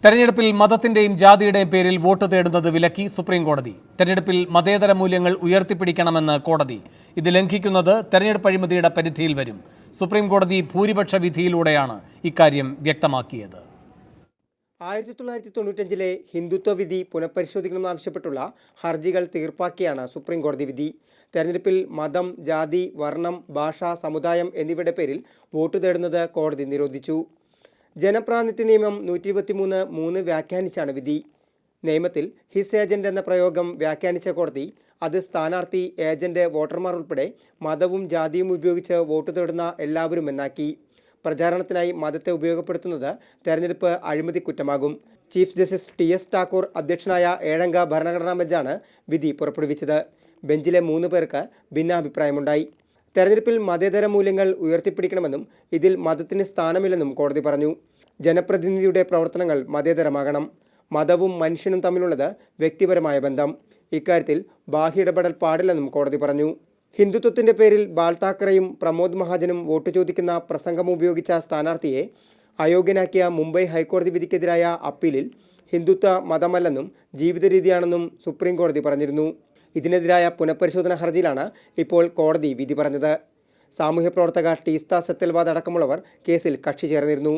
തെരഞ്ഞെടുപ്പിൽ മതത്തിന്റെയും ജാതിയുടെയും പേരിൽ വോട്ട് തേടുന്നത് വിലക്കി സുപ്രീംകോടതി. തെരഞ്ഞെടുപ്പിൽ മതേതര മൂല്യങ്ങൾ ഉയർത്തിപ്പിടിക്കണമെന്ന് കോടതി. ഇത് ലംഘിക്കുന്നത് തെരഞ്ഞെടുപ്പ് അഴിമതിയുടെ പരിധിയിൽ വരും. സുപ്രീംകോടതി ഭൂരിപക്ഷ വിധിയിലൂടെയാണ് ഇക്കാര്യം വ്യക്തമാക്കിയത്. 1995 ഹിന്ദുത്വ വിധി പുനഃപരിശോധിക്കണമെന്നാവശ്യപ്പെട്ടുള്ള ഹർജികൾ തീർപ്പാക്കിയാണ് സുപ്രീംകോടതി വിധി. തെരഞ്ഞെടുപ്പിൽ മതം, ജാതി, വർണ്ണം, ഭാഷ, സമുദായം എന്നിവയുടെ പേരിൽ വോട്ട് തേടുന്നത് കോടതി നിരോധിച്ചു. ജനപ്രാതിനിധ്യ നിയമം 123(3) വ്യാഖ്യാനിച്ചാണ് വിധി. നിയമത്തിൽ ഹിസ് ഏജന്റ് എന്ന പ്രയോഗം വ്യാഖ്യാനിച്ച കോടതി അത് സ്ഥാനാർത്ഥി, ഏജന്റ്, വോട്ടർമാർ ഉൾപ്പെടെ മതവും ജാതിയും ഉപയോഗിച്ച് വോട്ട് തേടുന്ന എല്ലാവരും എന്നാക്കി. പ്രചാരണത്തിനായി മതത്തെ ഉപയോഗപ്പെടുത്തുന്നത് തെരഞ്ഞെടുപ്പ് അഴിമതി കുറ്റമാകും. ചീഫ് ജസ്റ്റിസ് TS ഠാക്കൂർ അധ്യക്ഷനായ 7-അംഗ ഭരണഘടനാ ബെഞ്ചാണ് വിധി പുറപ്പെടുവിച്ചത്. ബെഞ്ചിലെ 3 പേർക്ക് ഭിന്നാഭിപ്രായമുണ്ടായി. തെരഞ്ഞെടുപ്പിൽ മതേതര മൂല്യങ്ങൾ ഉയർത്തിപ്പിടിക്കണമെന്നും ഇതിൽ മതത്തിന് സ്ഥാനമില്ലെന്നും കോടതി പറഞ്ഞു. ജനപ്രതിനിധിയുടെ പ്രവർത്തനങ്ങൾ മതേതരമാകണം. മതവും മനുഷ്യനും തമ്മിലുള്ളത് വ്യക്തിപരമായ ബന്ധം. ഇക്കാര്യത്തിൽ ബാഹ്യ ഇടപെടൽ പാടില്ലെന്നും കോടതി പറഞ്ഞു. ഹിന്ദുത്വത്തിന്റെ പേരിൽ ബാൽ താക്കറെയും പ്രമോദ് മഹാജനും വോട്ട് ചോദിക്കുന്ന പ്രസംഗം ഉപയോഗിച്ച സ്ഥാനാർത്ഥിയെ അയോഗ്യനാക്കിയ മുംബൈ ഹൈക്കോടതി വിധിക്കെതിരായ അപ്പീലിൽ ഹിന്ദുത്വ മതമല്ലെന്നും ജീവിത രീതിയാണെന്നും സുപ്രീം കോടതി പറഞ്ഞിരുന്നു. ഇതിനെതിരായ പുനഃപരിശോധന ഹർജിയിലാണ് ഇപ്പോൾ കോടതി വിധി പറഞ്ഞത്. സാമൂഹ്യ പ്രവർത്തക ടീസ്ത സത്യൽവാദ് അടക്കമുള്ളവർ കേസിൽ കക്ഷി ചേർന്നിരുന്നു.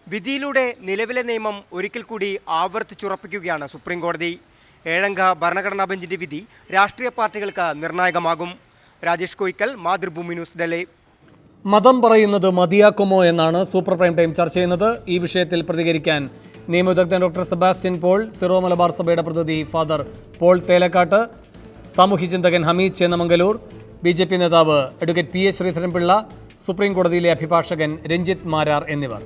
വിധിയിലൂടെ നിലവിലെ നിയമം ഒരിക്കൽ കൂടി ആവർത്തിച്ചുറപ്പിക്കുകയാണ് സുപ്രീം കോടതി. 7-അംഗ ഭരണഘടനാ ബെഞ്ചിന്റെ വിധി രാഷ്ട്രീയ പാർട്ടികൾക്ക് നിർണായകമാകും. രാജേഷ് കോയിക്കൽ, മാതൃഭൂമി ന്യൂസ്, ഡൽഹി. മതം പറയുന്നത് മതിയാക്കുമോ എന്നാണ് സൂപ്പർ പ്രൈം ടൈം ചർച്ച ചെയ്യുന്നത്. ഈ വിഷയത്തിൽ പ്രതികരിക്കാൻ നിയമവിദഗ്ധൻ ഡോക്ടർ സെബാസ്റ്റ്യൻ പോൾ, സിറോ മലബാർ സഭയുടെ പ്രതിനിധി ഫാദർ പോൾ തേലക്കാട്ട്, സാമൂഹ്യ ചിന്തകൻ ഹമീദ് ചേന്നമംഗലൂർ, BJP നേതാവ് അഡ്വക്കേറ്റ് PA ശ്രീധരൻപിള്ള, സുപ്രീം കോടതിയിലെ അഭിഭാഷകൻ രഞ്ജിത്ത് മാരാർ എന്നിവർ.